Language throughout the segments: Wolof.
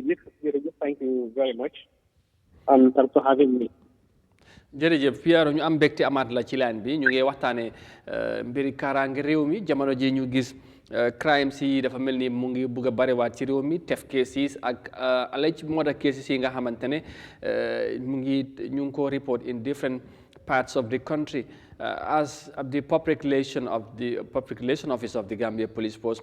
Thank you very much. Thanks for having me. jërëjëf Pierre ñu am mbégte amaat la ci line bi ñu ngi waxtaane mbiri kaaraange réew mi jamono ji ñu gis crime si dafa mel ni mu ngi bugg a bariwaat ci réew mi theft cases ak alleged murder cases yi nga xamante ne mu ngi ñu ngi ko report in different parts of the country as the public relation office of the Gambia Police Force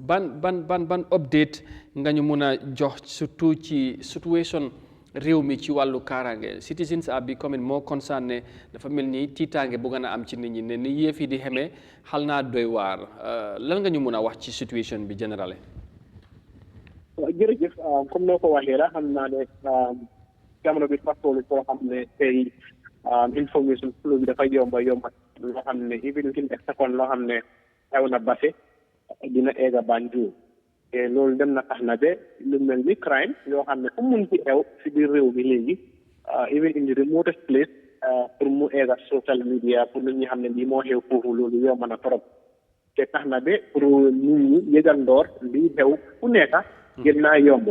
ban update nga ñu mun a jox surtout ci situation réew mi ci wàllu kaaraange citizens are becoming more concerned ne dafa mel ni tiitaange bu gën a am ci nit ñi ne ni yëf yi di xamee xal naa doy waar lan nga ñu mun a wax ci situation bi général. jërëjëf comme noo ko waxee la xam naa ne jamono bi fàttoolu koo xam ne tey information flow bi dafa yomba loo xam ne even within a second loo xam ne xew na Basse dina eega Banjul te loolu dem na tax na ba lu mel ni crime yoo xam ne fu mun ci xew si biir réew mi léegi even in the remotest place pour mu eega social media pour nit ñi xam ne lii moo xew foofu loolu yomb na trop te tax na ba pour nit ñi yëgandoor lii xew fu nekka gën naa yomb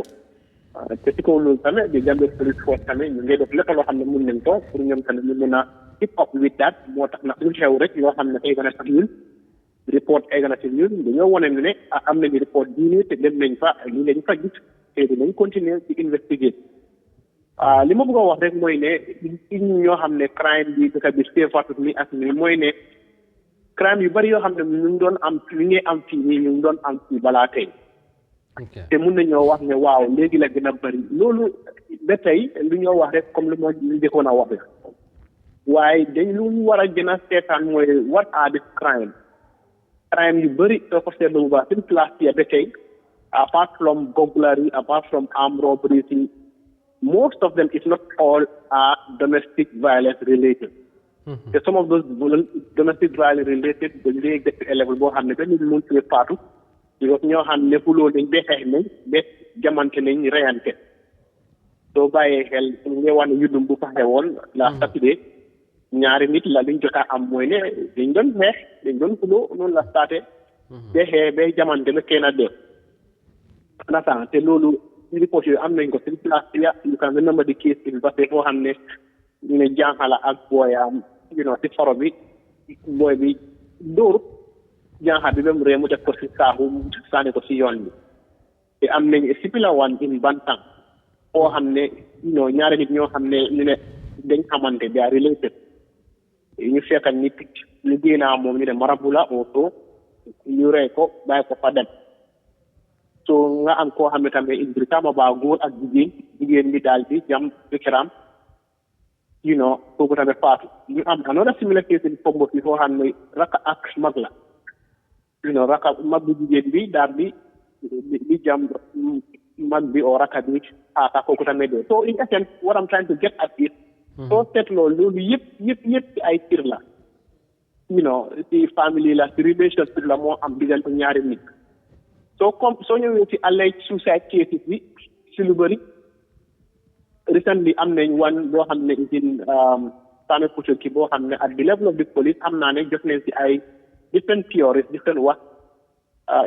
te si kaw loolu tamit di Gambia Police Force tamit ñu ngi def lépp loo xam ne mun nañ ko pour ñoom tamit ñu mun a keep up with that moo tax na lu xew rek loo xam ne tey gën a tax ñun report egg na ci ñun dañoo wane ne am nañu report bii nii te dem nañ fa lii lañ fa gis te dinañ continuer ci investiguer li ma bëgg a wax rek mooy ne ñoo xam ne crime bi dëkk bi seefatut ni ak ni mooy ne crime yu bari yoo xam ne ñu ngi doon am li ngay am fii nii ñu ngi doon am fii balaa tey te mun nañoo wax ne waaw léegi la gën a bari loolu ba tey lu ñoo wax rek comme lu ma njëkkoon a wax rek waaye dañ lu war a gën a seetaan mooy what are the crime yu bëri soo ko seetlu bu baax since last year ba tey apart from burglary apart from armed robberies most of them if not all are domestic violence related te some of those domestic violence related dañ lay get to a level boo xam ne benn mun ci faatu because ñoo xam ne fuloo nañ ba xeex nañ ba jamante nañ reyante soo bàyyee xel nga wax ne yudum bu fa xewoon la Saturday ñaari nit la liñ jota am mooy ne dañ doon xeex dañ doon fuloo noonu la staté ba xeex ba jamante ba kenn a dee understand te loolu report yooyu am nañ ko ci place ya you can remember the case in parce que foo xam ne ñu ne jànxala ak booyam ci faro bi booy bi dóor jànxa bi ba mu ree mu def ko ci saaxu sànni ko ci yoon bi te am nañ similar one in Bantang foo xam ne ñaari nit ñoo xam ne ñu ne dañ xamante they are related ñu fekkat ni ñu génnaa moom ñu ne marabu la oto ñu rey ko bàyyi ko fa dem so nga am koo xam ne tamit in Brikama ba góor ak jigéen bi daal di jam jëkkëram kooku tamit faatu ñu am another similar case in Pombo fi foo xam ne raka ak mag la raka mag bu jigéen bi daal di jam mag bi oo raka bi faata kooku tamit dee so in essence what I'm trying to get at is soo seetloo loolu yëpp ci ay tir la ci famille la ci relationship la moo am diggante ñaari nit soo ñëwee ci alleged suicide cases bi ci lu bëri recently am nañ wan boo xam ne in Same Kuchoki boo xam ne at the level of the police am naa ne jot nañ ci ay different theories different wax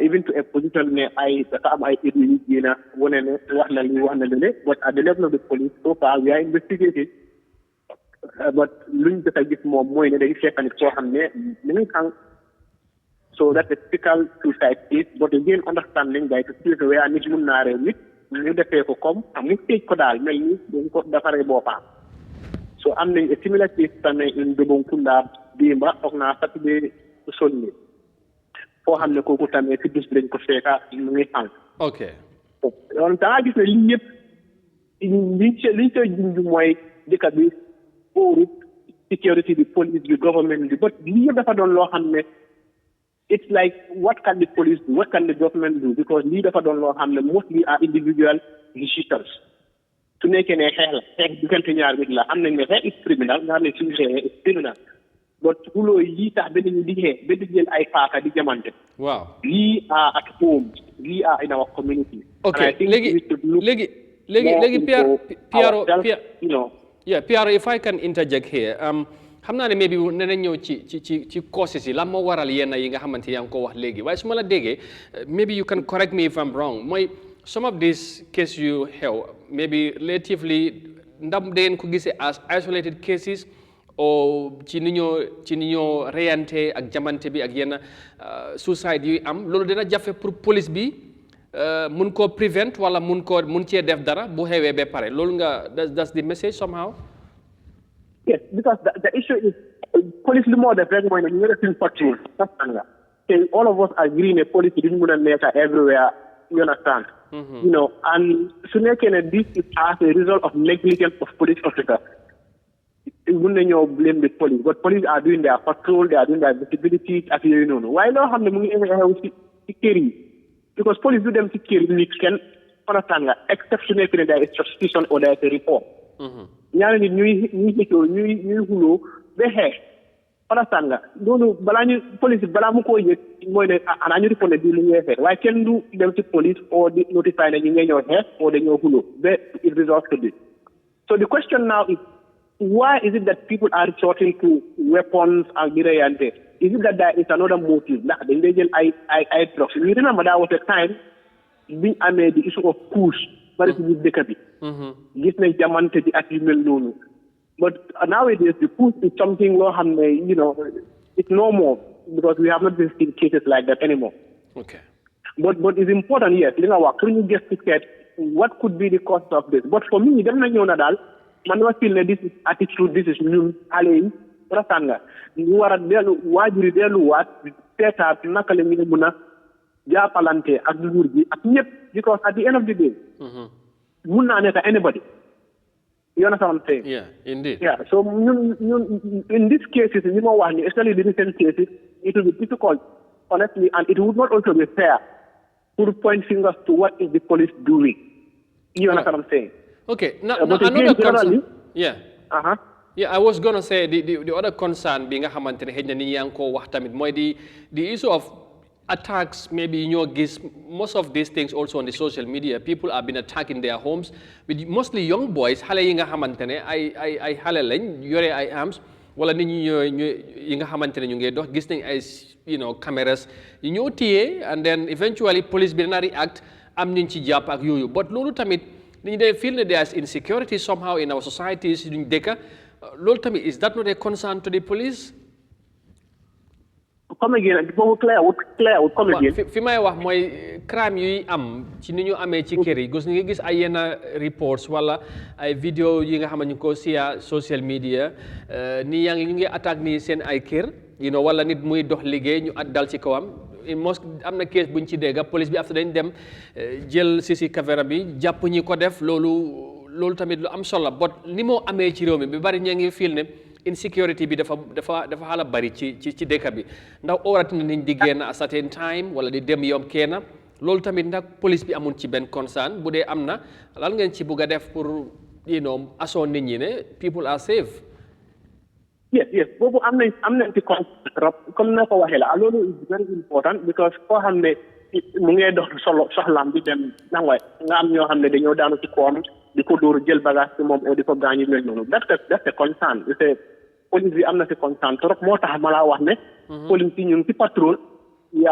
even to a position ne ay dafa am ay études yu génn wane ne wax na lii but at the level of the police so far we are investigating but luñ jot a gis moom mooy ne dañu fekk nit koo xam ne mi ngi xang so that's a typical suicide case but again understanding that to see where nit mun naa réew nit ñu defee ko comme mu tëj ko daal mel ni dañ ko defaree boppam so am nañ a similar case tamit in Dobonkunda Dimba foog naa Saturday sonni foo xam ne kooku tamit si bis bi dañ ko fekka mu ngi xang ok donc da nga gis ne lii yëpp liñ koy junj mooy dëkk bi pour security bi police bi government bi but lii yëpp dafa doon loo xam ne it's like what can the police do what can the government do because lii dafa doon loo xam ne mostly are individual decisions su nekkee ne xeex la xeex diggante ñaar nit la xam nañ ne xeex is criminal nga xam ne suñu xeexee is criminal but xuloo yii tax ba ñu di xeex ba di jël ay paaka di jamante waaw lii are at home lii are in our community ok léegi Piero if I can interject here xam naa ne maybe ne nañ ñëw ci causes yi lan moo waral yenn yi nga xamante yaa ngi ko wax léegi waaye su ma la déggee maybe you can correct me if I'm wrong mooy some of these cases you have maybe relatively ndam den ko gisee as isolated cases o ci ni ñoo reyante ak jamante bi ak yenn suicide yu am loolu dina jafe pour police bi mun koo prevent wala mun cee def dara bu xewee ba pare loolu nga that's the message somehow. Yes, because the issue is police li moo def rek mooy ne ñu ngi def patrol nga te all of us agree ne police duñu mën a nekk everywhere, you understand. You know, and su nekkee ne this is as a result of negligence of police officers. Mun nañoo blame the police, but police are doing their patrol, they are doing their visibility ak yooyu noonu waaye loo xam ne mu ngi xew ci kër yi because police du dem ci kër yi nit kenn understand nga except su nekkee ne there is suspicion or there is a report. ñaari nit ñuy xëccoo ñuy xuloo ba xeex understand nga loolu police balaa mu koo yëg mooy ne ana ñu report ne bii lu ñuy xeex waaye kenn du dem ci police or di notify ne ñu ngi ñëw xeex or dañoo xuloo ba it resolves to this. So the question now is, why is it that people are resorting to weapons and dirayante? Is it that there is another motive? Nah, dañ lay jël ay drugs. You remember that was a time biñ amee the issue of push bari ci biir dëkk bi. Gis nañ jamante bi ak yu mel noonu. But nowadays the push is something loo xam ne you know it's no more because we have not been seeing cases like that anymore. Okay. But it's important, yes. Li nga wax pour ñu get ticket, what could be the cost of this? But for me dem na ñëw na daal man dama feel ne this is attitude, this is ñun xale yi rafet nga ñu war a dellu waajur yi delluwaat seetaat naka la ñu mën a jàppalante ak nguur gi ak ñëpp because at the end of the day mun naa nekk anybody. You understand what I'm saying? Yeah, indeed. Yeah, so ñun in these cases ñu ma wax ni especially the recent cases it will be difficult honestly and it would not also be fair to point fingers to what is the police doing. You understand what I'm saying? Okay, now another concern. Yeah. Uh-huh. Yeah, I was going to say the other concern being a xamantene xejna ni yang ko wax tamit moy the issue of attacks maybe in your case most of these things also on the social media people have been attacking their homes with mostly young boys xalé yi nga xamantene ay xalé lañ yoré ay arms wala nit ñi yi nga xamantene ñu ngi dox gis nañ ay cameras yi ñoo tiyé and then eventually police bi na react am ñu ci japp ak yoyu but lolu tamit they feel that there is insecurity somehow in our societies in Deka. Is that not a concern to the police? Come again, before clear, come again. Fi may wax moy crime yu am ci ni ñu amé ci kër yi gis nga gis ay yenn reports wala ay vidéo yi nga xam ñu ko sia social media ni yang ñu ngi attaque ni seen ay kër wala nit muy dox liggéey ñu dal ci kawam most am na case buñ ci dégg police bi after dañ dem jël CC caméra bi jàpp ñi ko def loolu tamit lu am solo but ni moo amee ci réew mi bi bari ña ngi feel ne insecurity bi dafa xala bari ci dëkk bi ndax orat nañ di génn à certain time wala di dem yom kenn loolu tamit ndax police bi amun ci benn concern bu dee am na lan ngeen ci bugg a def pour asoo nit ñi ne people are safe. Yes. Boobu am nañ ci concern comme na ko waxee la loolu is very important because koo xam ne mu ngee dox soxlaam bi dem nangwaay nga am ñoo xam ne dañoo daanu ci koom di ko dóor jël bagage ci moom di ko gaañu mel noonu that's a concern police bi am na ci concern trop moo tax ma laa wax ne police yi ñu ngi ci patrol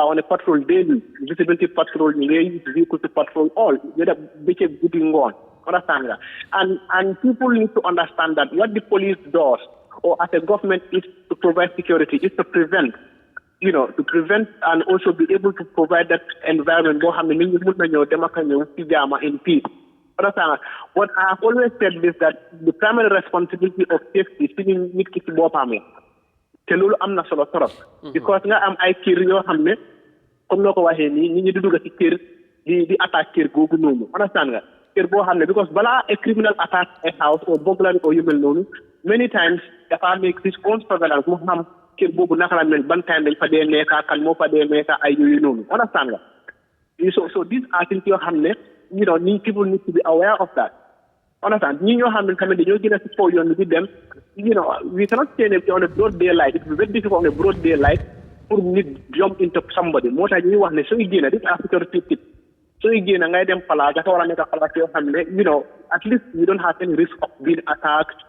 on a patrol daily visibility patrol ñu ngi vehicle to patrol all ñu def bëccëg guddi ngoon understand nga and people need to understand that what the police does or as a government is to provide security, is to prevent, to prevent and also be able to provide that environment in peace. What I have always said is that the primary responsibility of safety is being nit ki ci bopam te lolu amna solo torop because nga am ay kër yo xamne comme noko waxe ni nit ñi di dugg ci kër di attaque kër gogu nonu understand nga kër bo xamne because bala a criminal attack a house or burglary or yumel nonu many times dafa make this own surveillance mo xam kër bobu naka la mel ban time dañ fa dé nekka kan mo fa dé nekka ay yoyu nonu understand nga so these are things yo xamne people need to be aware of that. Understand? We cannot say on a broad daylight. It will be very difficult on a broad daylight for me to jump into somebody. Most of you want to say again, this Africa tip. So again, I at least we don't have any risk of being attacked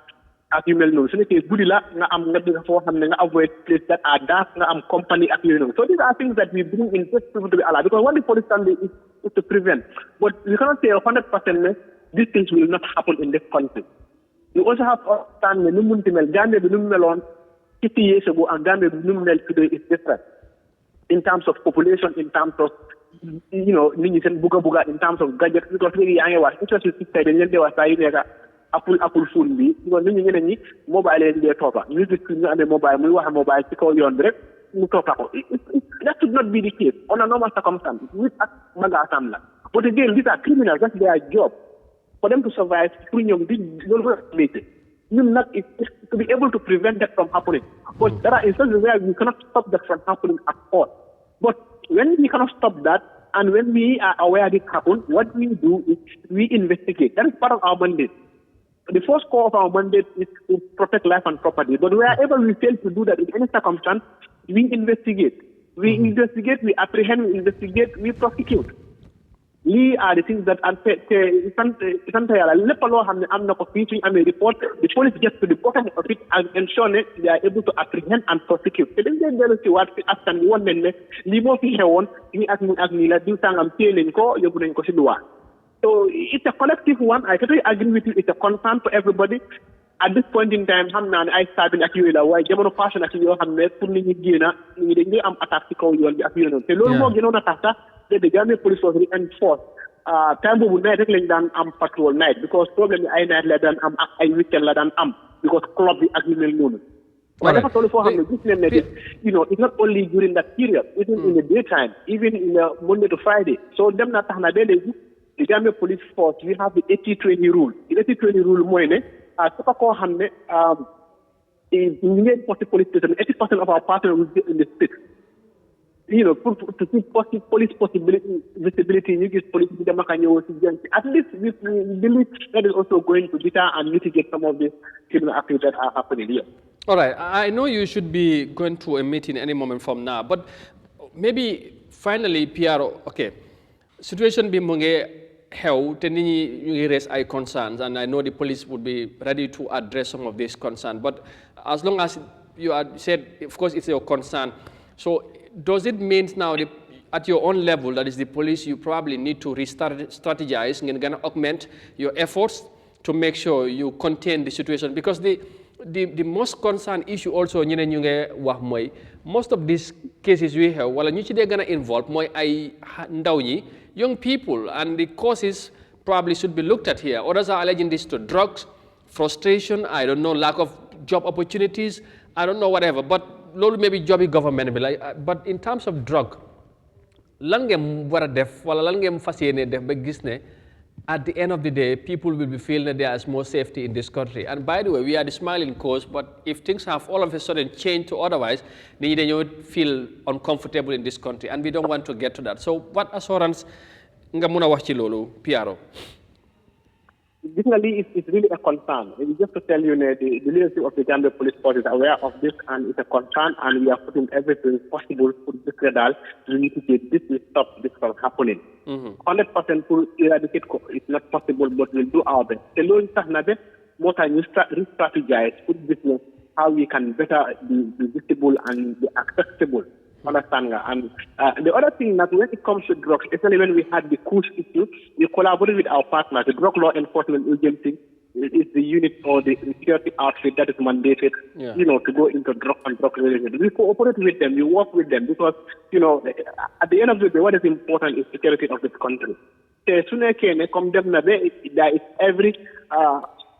ak yu mel noonu su nekkee guddi la nga am nga dëgg foo xam ne nga avoid place that are dark nga am company ak yooyu noonu. So these are things that we bring in just to be allowed, because what the police can do is to prevent, but we cannot say 100% these things will not happen in this country. We also have to understand ne nu mu munti mel Gambia bi nu mu meloon 50 years ago and Gambia bi nu mu mel today is different in terms of population, in terms of nit ñi seen buga in terms of gadgets, because léegi yaa ngi wax especially si tey dañ leen di wax saa yu nekk apple phone bi because nit ñi ñeneen ñi mobile leen dee toppa ñu gis ñu amee mobile muy wax mobile ci kaw yoon bi rek mu toppa ko. That should not be the case on a normal circumstance. Nit ak bagaasam la, but again these are criminals, that's their job for them to survive pour ñoom di loolu métier. Ñun nag to be able to prevent that from happening, but there are instances where we cannot stop that from happening at all. But when we cannot stop that, and when we are aware this happens, what we do is we investigate. That is part of our mandate. The first core of our mandate is to protect life and property. But wherever we fail to do that in any circumstance, we investigate. We investigate, we apprehend, we investigate, we prosecute. These are the things that sant yàlla lépp loo xam ne am na ko fii suñu amee report, the police gets to the bottom of it and ensure that they are able to apprehend and prosecute. te dañ leen dellu si waat si askan bi wan leen ne lii moo fi xewoon ñi ak nii la diw sangam téye nañ ko yóbbu nañ ko si luwaa. So it's a collective one. I totally agree with you. It's a concern for everybody. At this point in time, xam naa ne ay saabi ak yooyu la waaye jamono passé na ci yoo xam ne pour nit ñi génn nit ñi dañuy am attaque ci kaw yoon bi ak yooyu noonu te loolu moo gënoon a tax sax the Gambia police was reinforced. Time boobu night rek lañ daan am patrol night because problème yi ay night la daan am ak ay weekend la daan am because club bi ak yu mel noonu. waaye dafa toll foo xam ne gis nañ ne it's not only during that period, even in the daytime, even in the Monday to Friday. So dem na tax na ba léegi the Gambia police force, we have the 80-20 rule. The 80-20 rule mooy ne su ko koo xam ne ñu ngi police station 80% of our personnel will be in the state. To see police visibility, you get police at least we believe that is also going to deter and mitigate some of the criminal activities that are happening here. All right, I know you should be going to a meeting any moment from now, but maybe finally, Piero, okay, situation be how te nit ñi ñu ngi raise ay concerns, and I know the police would be ready to address some of these concerns, but as long as you had said, of course, it's your concern, so does it mean now at your own level, that is the police, you probably need to strategize and gonna augment your efforts to make sure you contain the situation? Because the most concerned issue also most of these cases we have wala ñu ci dee gonna involve mooy ay ndaw ñi, young people, and the causes probably should be looked at here. Others are alleging this to drugs, frustration, I don't know, lack of job opportunities, I don't know, whatever, but loolu maybe jobby government bi but in terms of drug lan ngeen war a def wala lan ngeen fas yéene def ba gis ne at the end of the day people will be feeling that there is more safety in this country? And by the way, we are the smiling coast, but if things have all of a sudden changed to otherwise, nit ñi dañoo feel uncomfortable in this country, and we don't want to get to that. So what assurance nga mun a wax ci loolu, Piero? Definitely, it's really a concern. It's just to tell you that the leadership of the Gambia Police Force is aware of this, and it's a concern, and we are putting everything possible for this radar to mitigate this will stop this from happening. 100% to eradicate is not possible, but we'll do our best. The law is more time we strategize, put business, how we can better be visible and be accessible. Understand? And the other thing that when it comes to drugs, especially when we had the Kush issue, we collaborated with our partners. The Drug Law Enforcement Agency is the unit or the security outfit that is mandated, to go into drug and drug related. We cooperate with them, we work with them because, at the end of the day, what is important is security of this country. There is every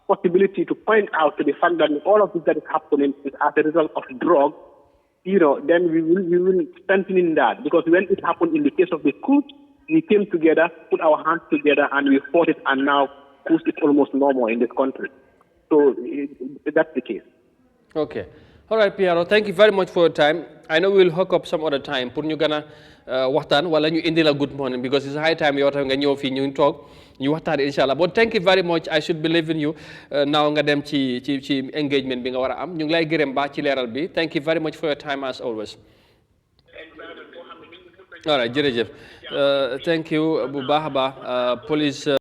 possibility to point out to the fact that all of this that is happening is as a result of drugs. Then we will strengthen that, because when it happened in the case of the coup, we came together, put our hands together, and we fought it, and now coup is almost normal in this country. So that's the case. Okay. All right, Piero, thank you very much for your time. I know we'll hook up some other time. Pour ñu gëna waxtaan wala ñu indi la good morning, because it's high time yow tam nga ñëw fii ñu toog ñu waxtaan inshallah. But thank you very much. I should believe in you. Now nga dem ci engagement bi nga war a am. Ñu ngi lay gërëm baax ci leeral bi. Thank you very much for your time as always. All right, jërëjëf. Thank you bu baax a baax police